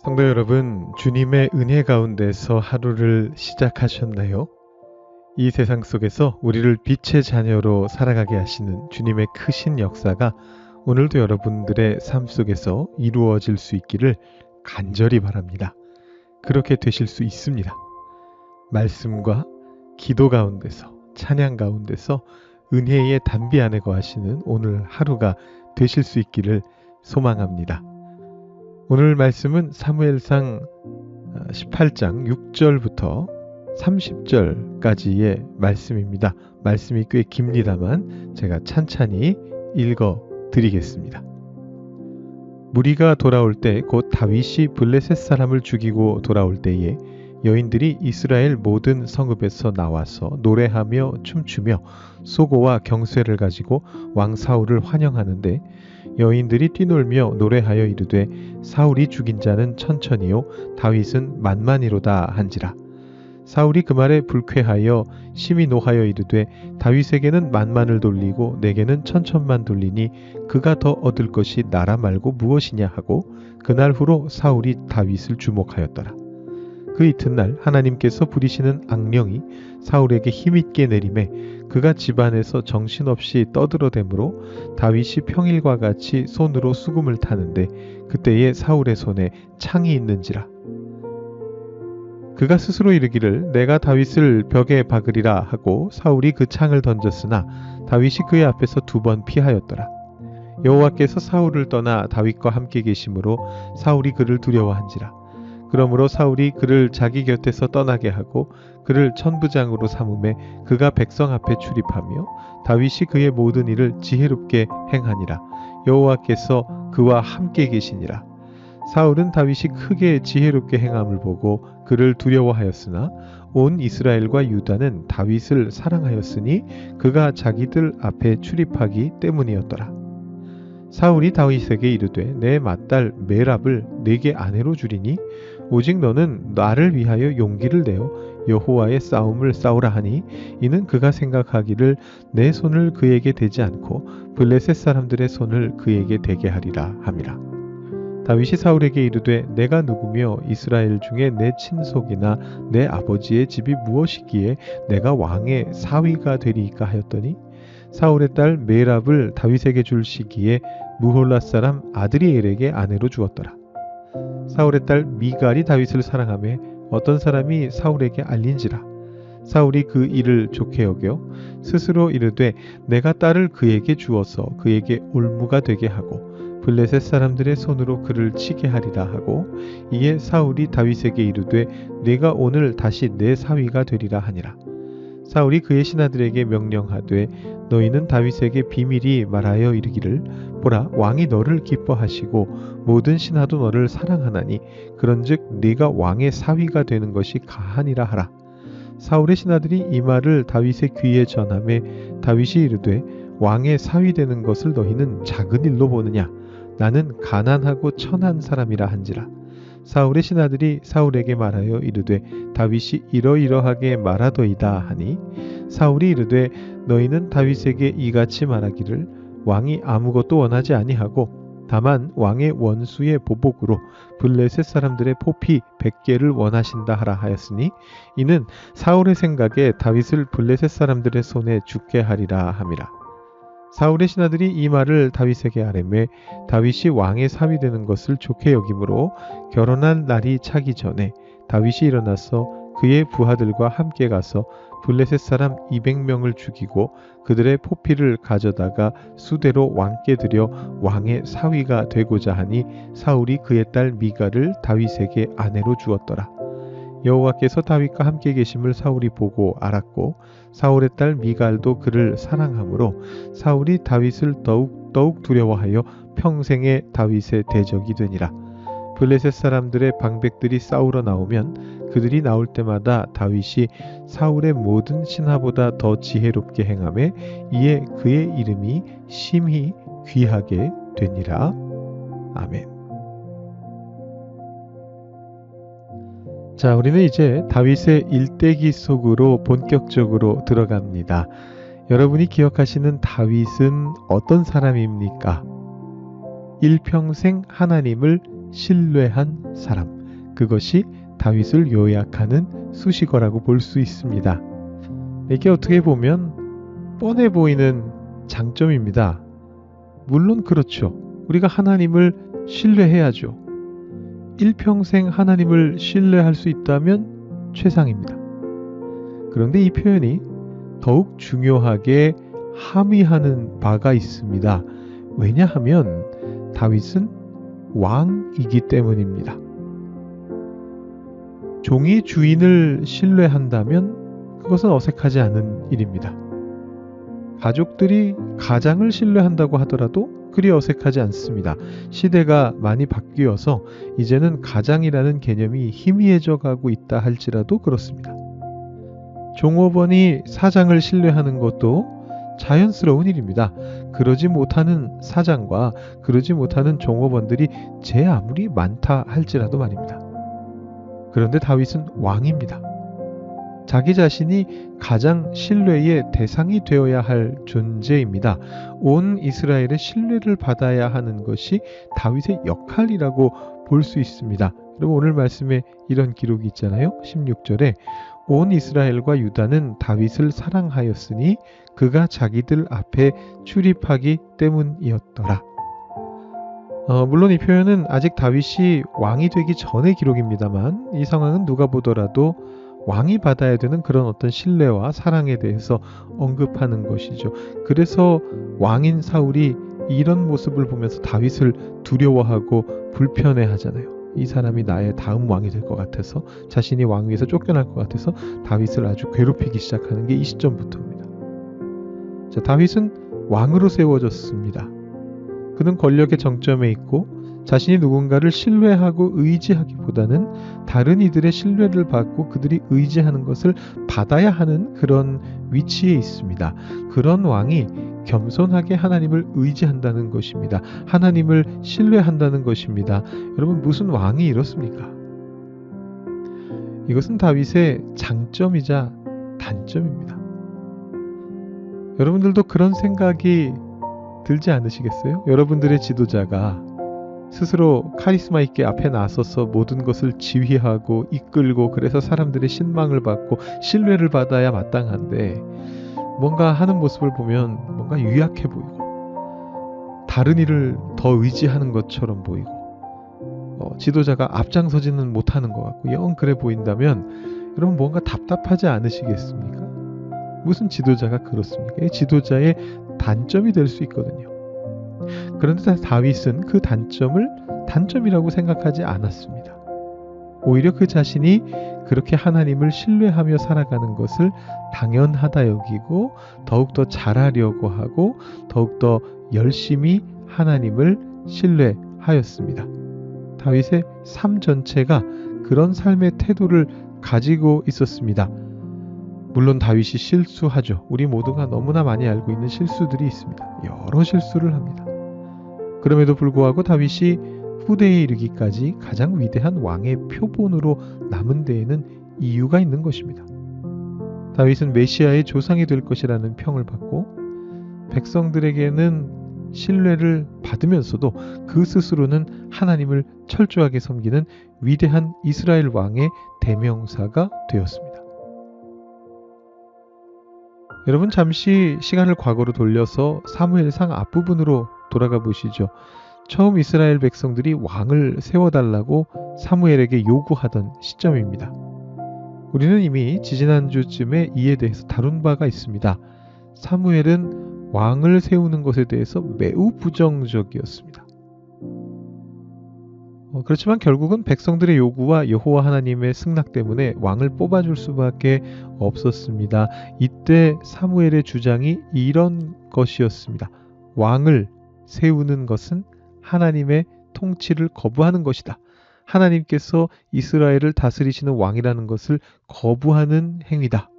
성도 여러분, 주님의 은혜 가운데서 하루를 시작하셨나요? 이 세상 속에서 우리를 빛의 자녀로 살아가게 하시는 주님의 크신 역사가 오늘도 여러분들의 삶 속에서 이루어질 수 있기를 간절히 바랍니다. 그렇게 되실 수 있습니다. 말씀과 기도 가운데서, 찬양 가운데서 은혜의 단비 안에 거하시는 오늘 하루가 되실 수 있기를 소망합니다. 오늘 말씀은 사무엘상 18장 6절부터 30절까지의 말씀입니다. 말씀이 꽤 깁니다만 제가 찬찬히 읽어 드리겠습니다. 무리가 돌아올 때 곧 다윗이 블레셋 사람을 죽이고 돌아올 때에 여인들이 이스라엘 모든 성읍에서 나와서 노래하며 춤추며 소고와 경쇠를 가지고 왕 사울을 환영하는데 여인들이 뛰놀며 노래하여 이르되 사울이 죽인 자는 천천히요 다윗은 만만히로다 한지라. 사울이 그 말에 불쾌하여 심히 노하여 이르되 다윗에게는 만만을 돌리고 내게는 천천만 돌리니 그가 더 얻을 것이 나라 말고 무엇이냐 하고 그날 후로 사울이 다윗을 주목하였더라. 그 이튿날 하나님께서 부리시는 악령이 사울에게 힘있게 내림에 그가 집안에서 정신없이 떠들어대므로 다윗이 평일과 같이 손으로 수금을 타는데 그때에 사울의 손에 창이 있는지라. 그가 스스로 이르기를 내가 다윗을 벽에 박으리라 하고 사울이 그 창을 던졌으나 다윗이 그의 앞에서 2번 피하였더라. 여호와께서 사울을 떠나 다윗과 함께 계심으로 사울이 그를 두려워한지라. 그러므로 사울이 그를 자기 곁에서 떠나게 하고 그를 천부장으로 삼음에 그가 백성 앞에 출입하며 다윗이 그의 모든 일을 지혜롭게 행하니라. 여호와께서 그와 함께 계시니라. 사울은 다윗이 크게 지혜롭게 행함을 보고 그를 두려워하였으나 온 이스라엘과 유다는 다윗을 사랑하였으니 그가 자기들 앞에 출입하기 때문이었더라. 사울이 다윗에게 이르되 내 맏딸 메랍을 내게 아내로 주리니 오직 너는 나를 위하여 용기를 내어 여호와의 싸움을 싸우라 하니 이는 그가 생각하기를 내 손을 그에게 대지 않고 블레셋 사람들의 손을 그에게 대게 하리라 함이라. 다윗이 사울에게 이르되 내가 누구며 이스라엘 중에 내 친속이나 내 아버지의 집이 무엇이기에 내가 왕의 사위가 되리이까 하였더니 사울의 딸 메랍을 다윗에게 줄 시기에 무홀라 사람 아드리엘에게 아내로 주었더라. 사울의 딸 미갈이 다윗을 사랑하며 어떤 사람이 사울에게 알린지라. 사울이 그 일을 좋게 여겨 스스로 이르되 내가 딸을 그에게 주어서 그에게 올무가 되게 하고 블레셋 사람들의 손으로 그를 치게 하리라 하고 이에 사울이 다윗에게 이르되 네가 오늘 다시 내 사위가 되리라 하니라. 사울이 그의 신하들에게 명령하되 너희는 다윗에게 비밀히 말하여 이르기를 보라 왕이 너를 기뻐하시고 모든 신하도 너를 사랑하나니 그런즉 네가 왕의 사위가 되는 것이 가하니라 하라. 사울의 신하들이 이 말을 다윗의 귀에 전하매 다윗이 이르되 왕의 사위 되는 것을 너희는 작은 일로 보느냐 나는 가난하고 천한 사람이라 한지라. 사울의 신하들이 사울에게 말하여 이르되 다윗이 이러이러하게 말하더이다 하니 사울이 이르되 너희는 다윗에게 이같이 말하기를 왕이 아무것도 원하지 아니하고 다만 왕의 원수의 보복으로 블레셋 사람들의 포피 100개를 원하신다 하라 하였으니 이는 사울의 생각에 다윗을 블레셋 사람들의 손에 죽게 하리라 함이라. 사울의 신하들이 이 말을 다윗에게 아뢰매 다윗이 왕의 사위 되는 것을 좋게 여김으로 결혼한 날이 차기 전에 다윗이 일어나서 그의 부하들과 함께 가서 블레셋 사람 200명을 죽이고 그들의 포피를 가져다가 수대로 왕께 드려 왕의 사위가 되고자 하니 사울이 그의 딸 미갈을 다윗에게 아내로 주었더라. 여호와께서 다윗과 함께 계심을 사울이 보고 알았고 사울의 딸 미갈도 그를 사랑하므로 사울이 다윗을 더욱 두려워하여 평생에 다윗의 대적이 되니라. 블레셋 사람들의 방백들이 싸우러 나오면 그들이 나올 때마다 다윗이 사울의 모든 신하보다 더 지혜롭게 행하며 이에 그의 이름이 심히 귀하게 되니라. 아멘. 자, 우리는 이제 다윗의 일대기 속으로 본격적으로 들어갑니다. 여러분이 기억하시는 다윗은 어떤 사람입니까? 일평생 하나님을 신뢰한 사람. 그것이 다윗을 요약하는 수식어라고 볼 수 있습니다. 이게 어떻게 보면 뻔해 보이는 장점입니다. 물론 그렇죠. 우리가 하나님을 신뢰해야죠. 일평생 하나님을 신뢰할 수 있다면 최상입니다. 그런데 이 표현이 더욱 중요하게 함의하는 바가 있습니다. 왜냐하면 다윗은 왕이기 때문입니다. 종이 주인을 신뢰한다면 그것은 어색하지 않은 일입니다. 가족들이 가장을 신뢰한다고 하더라도 그리 어색하지 않습니다. 시대가 많이 바뀌어서 이제는 가장이라는 개념이 희미해져 가고 있다 할지라도 그렇습니다. 종업원이 사장을 신뢰하는 것도 자연스러운 일입니다. 그러지 못하는 사장과 그러지 못하는 종업원들이 제 아무리 많다 할지라도 말입니다. 그런데 다윗은 왕입니다. 자기 자신이 가장 신뢰의 대상이 되어야 할 존재입니다. 온 이스라엘의 신뢰를 받아야 하는 것이 다윗의 역할이라고 볼 수 있습니다. 그리고 오늘 말씀에 이런 기록이 있잖아요. 16절에 온 이스라엘과 유다는 다윗을 사랑하였으니 그가 자기들 앞에 출입하기 때문이었더라. 물론 이 표현은 아직 다윗이 왕이 되기 전의 기록입니다만 이 상황은 누가 보더라도 왕이 받아야 되는 그런 어떤 신뢰와 사랑에 대해서 언급하는 것이죠. 그래서 왕인 사울이 이런 모습을 보면서 다윗을 두려워하고 불편해하잖아요. 이 사람이 나의 다음 왕이 될 것 같아서, 자신이 왕위에서 쫓겨날 것 같아서 다윗을 아주 괴롭히기 시작하는 게 이 시점부터입니다. 자, 다윗은 왕으로 세워졌습니다. 그는 권력의 정점에 있고 자신이 누군가를 신뢰하고 의지하기보다는 다른 이들의 신뢰를 받고 그들이 의지하는 것을 받아야 하는 그런 위치에 있습니다. 그런 왕이 겸손하게 하나님을 의지한다는 것입니다. 하나님을 신뢰한다는 것입니다. 여러분, 무슨 왕이 이렇습니까? 이것은 다윗의 장점이자 단점입니다. 여러분들도 그런 생각이 들지 않으시겠어요? 여러분들의 지도자가 스스로 카리스마 있게 앞에 나서서 모든 것을 지휘하고 이끌고 그래서 사람들의 신망을 받고 신뢰를 받아야 마땅한데 뭔가 하는 모습을 보면 뭔가 유약해 보이고 다른 일을 더 의지하는 것처럼 보이고 지도자가 앞장서지는 못하는 것 같고 영 그래 보인다면 여러분 뭔가 답답하지 않으시겠습니까? 무슨 지도자가 그렇습니까? 지도자의 단점이 될 수 있거든요. 그런데 다윗은 그 단점을 단점이라고 생각하지 않았습니다. 오히려 그 자신이 그렇게 하나님을 신뢰하며 살아가는 것을 당연하다 여기고 더욱더 잘하려고 하고 더욱더 열심히 하나님을 신뢰하였습니다. 다윗의 삶 전체가 그런 삶의 태도를 가지고 있었습니다. 물론 다윗이 실수하죠. 우리 모두가 너무나 많이 알고 있는 실수들이 있습니다. 여러 실수를 합니다. 그럼에도 불구하고 다윗이 후대에 이르기까지 가장 위대한 왕의 표본으로 남은 데에는 이유가 있는 것입니다. 다윗은 메시아의 조상이 될 것이라는 평을 받고 백성들에게는 신뢰를 받으면서도 그 스스로는 하나님을 철저하게 섬기는 위대한 이스라엘 왕의 대명사가 되었습니다. 여러분, 잠시 시간을 과거로 돌려서 사무엘상 앞부분으로 돌아가 보시죠. 처음 이스라엘 백성들이 왕을 세워달라고 사무엘에게 요구하던 시점입니다. 우리는 이미 지지난주쯤에 이에 대해서 다룬 바가 있습니다. 사무엘은 왕을 세우는 것에 대해서 매우 부정적이었습니다. 그렇지만 결국은 백성들의 요구와 여호와 하나님의 승낙 때문에 왕을 뽑아줄 수밖에 없었습니다. 이때 사무엘의 주장이 이런 것이었습니다. 왕을 세우는 것은 하나님의 통치를 거부하는 것이다. 하나님께서 이스라엘을 다스리시는 왕이라는 것을 거부하는 행위다.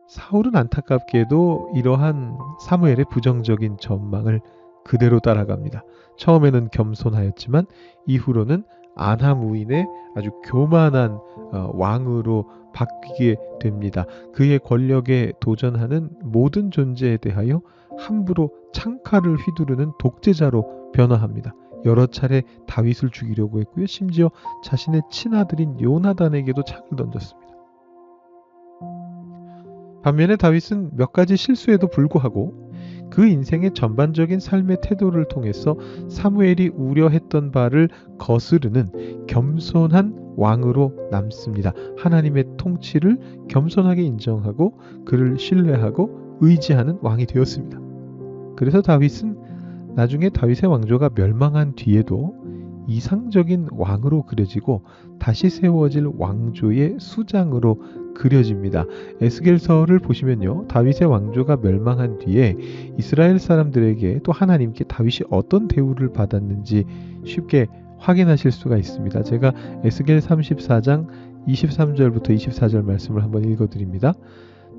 사울은 안타깝게도 이러한 사무엘의 부정적인 전망을 그대로 따라갑니다. 처음에는 겸손하였지만 이후로는 안하무인의 아주 교만한 왕으로 바뀌게 됩니다. 그의 권력에 도전하는 모든 존재에 대하여 함부로 창칼을 휘두르는 독재자로 변화합니다. 여러 차례 다윗을 죽이려고 했고요. 심지어 자신의 친아들인 요나단에게도 창을 던졌습니다. 반면에 다윗은 몇 가지 실수에도 불구하고 그 인생의 전반적인 삶의 태도를 통해서 사무엘이 우려했던 바를 거스르는 겸손한 왕으로 남습니다. 하나님의 통치를 겸손하게 인정하고 그를 신뢰하고 의지하는 왕이 되었습니다. 그래서 다윗은 나중에 다윗의 왕조가 멸망한 뒤에도 이상적인 왕으로 그려지고 다시 세워질 왕조의 수장으로 그려집니다. 에스겔서를 보시면요, 다윗의 왕조가 멸망한 뒤에 이스라엘 사람들에게 또 하나님께 다윗이 어떤 대우를 받았는지 쉽게 확인하실 수가 있습니다. 제가 에스겔 34장 23절부터 24절 말씀을 한번 읽어드립니다.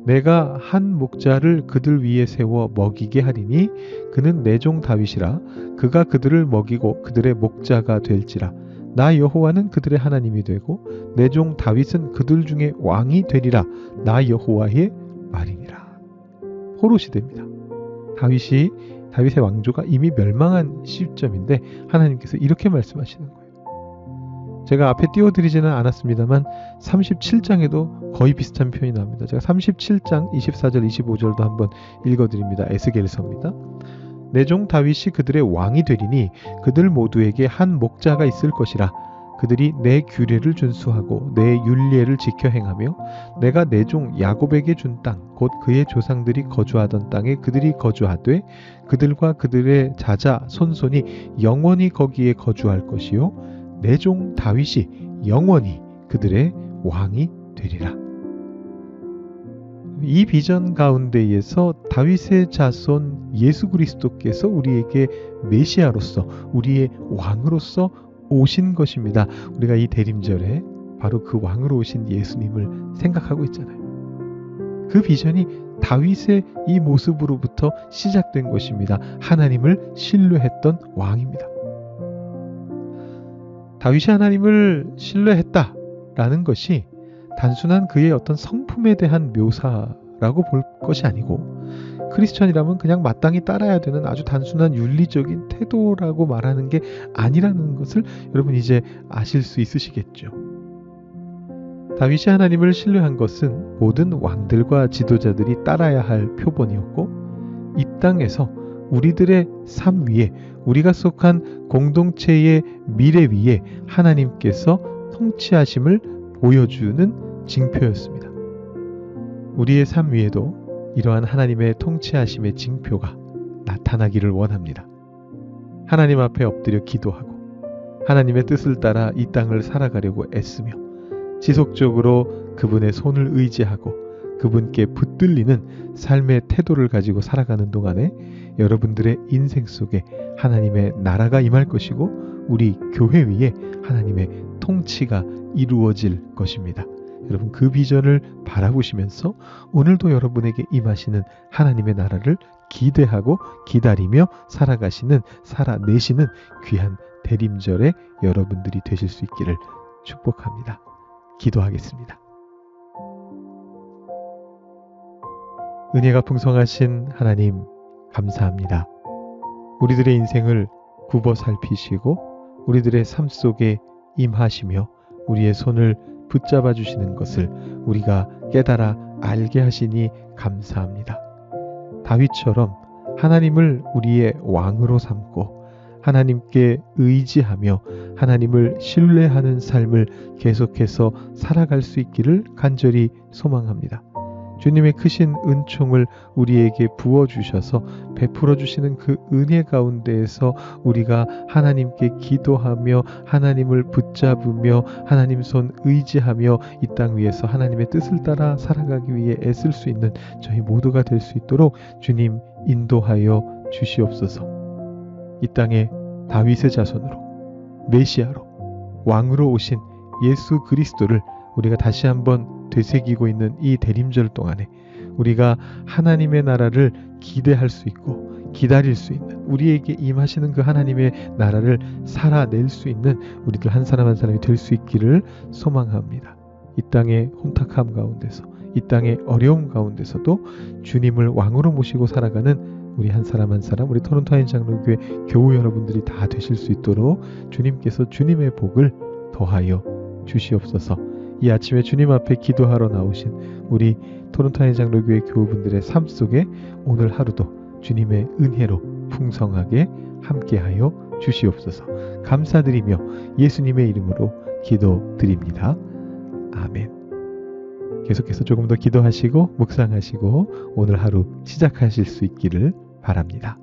내가 한 목자를 그들 위에 세워 먹이게 하리니 그는 내 종 다윗이라. 그가 그들을 먹이고 그들의 목자가 될지라. 나 여호와는 그들의 하나님이 되고 내 종 다윗은 그들 중에 왕이 되리라. 나 여호와의 말이니라. 호롯이 됩니다. 다윗의 왕조가 이미 멸망한 시점인데 하나님께서 이렇게 말씀하시는 거예요. 제가 앞에 띄워드리지는 않았습니다만 37장에도 거의 비슷한 표현이 나옵니다. 제가 37장 24절 25절도 한번 읽어드립니다. 에스겔서입니다. 내 종 다윗이 그들의 왕이 되리니 그들 모두에게 한 목자가 있을 것이라. 그들이 내 규례를 준수하고 내 율례를 지켜 행하며 내가 내 종 야곱에게 준 땅 곧 그의 조상들이 거주하던 땅에 그들이 거주하되 그들과 그들의 자자 손손이 영원히 거기에 거주할 것이요 내 종 다윗이 영원히 그들의 왕이 되리라. 이 비전 가운데에서 다윗의 자손 예수 그리스도께서 우리에게 메시아로서 우리의 왕으로서 오신 것입니다. 우리가 이 대림절에 바로 그 왕으로 오신 예수님을 생각하고 있잖아요. 그 비전이 다윗의 이 모습으로부터 시작된 것입니다. 하나님을 신뢰했던 왕입니다. 다윗이 하나님을 신뢰했다라는 것이 단순한 그의 어떤 성품에 대한 묘사라고 볼 것이 아니고 크리스천이라면 그냥 마땅히 따라야 되는 아주 단순한 윤리적인 태도라고 말하는 게 아니라는 것을 여러분 이제 아실 수 있으시겠죠. 다윗이 하나님을 신뢰한 것은 모든 왕들과 지도자들이 따라야 할 표본이었고 이 땅에서 우리들의 삶 위에 우리가 속한 공동체의 미래 위에 하나님께서 통치하심을 보여주는 징표였습니다. 우리의 삶 위에도 이러한 하나님의 통치하심의 징표가 나타나기를 원합니다. 하나님 앞에 엎드려 기도하고 하나님의 뜻을 따라 이 땅을 살아가려고 애쓰며 지속적으로 그분의 손을 의지하고 그분께 붙들리는 삶의 태도를 가지고 살아가는 동안에 여러분들의 인생 속에 하나님의 나라가 임할 것이고 우리 교회 위에 하나님의 통치가 이루어질 것입니다. 여러분 그 비전을 바라보시면서 오늘도 여러분에게 임하시는 하나님의 나라를 기대하고 기다리며 살아내시는 귀한 대림절의 여러분들이 되실 수 있기를 축복합니다. 기도하겠습니다. 은혜가 풍성하신 하나님 감사합니다. 우리들의 인생을 굽어 살피시고 우리들의 삶 속에 임하시며 우리의 손을 붙잡아 주시는 것을 우리가 깨달아 알게 하시니 감사합니다. 다윗처럼 하나님을 우리의 왕으로 삼고 하나님께 의지하며 하나님을 신뢰하는 삶을 계속해서 살아갈 수 있기를 간절히 소망합니다. 주님의 크신 은총을 우리에게 부어주셔서 베풀어 주시는 그 은혜 가운데에서 우리가 하나님께 기도하며 하나님을 붙잡으며 하나님 손 의지하며 이 땅 위에서 하나님의 뜻을 따라 살아가기 위해 애쓸 수 있는 저희 모두가 될 수 있도록 주님 인도하여 주시옵소서. 이 땅에 다윗의 자손으로 메시아로 왕으로 오신 예수 그리스도를 우리가 다시 한번 되새기고 있는 이 대림절 동안에 우리가 하나님의 나라를 기대할 수 있고 기다릴 수 있는 우리에게 임하시는 그 하나님의 나라를 살아낼 수 있는 우리들 한 사람 한 사람이 될 수 있기를 소망합니다. 이 땅의 혼탁함 가운데서 이 땅의 어려움 가운데서도 주님을 왕으로 모시고 살아가는 우리 한 사람 한 사람 우리 토론토 한인장로교회 교우 여러분들이 다 되실 수 있도록 주님께서 주님의 복을 더하여 주시옵소서. 이 아침에 주님 앞에 기도하러 나오신 우리 토론토 한인장로교회 교우분들의 삶 속에 오늘 하루도 주님의 은혜로 풍성하게 함께하여 주시옵소서. 감사드리며 예수님의 이름으로 기도드립니다. 아멘. 계속해서 조금 더 기도하시고 묵상하시고 오늘 하루 시작하실 수 있기를 바랍니다.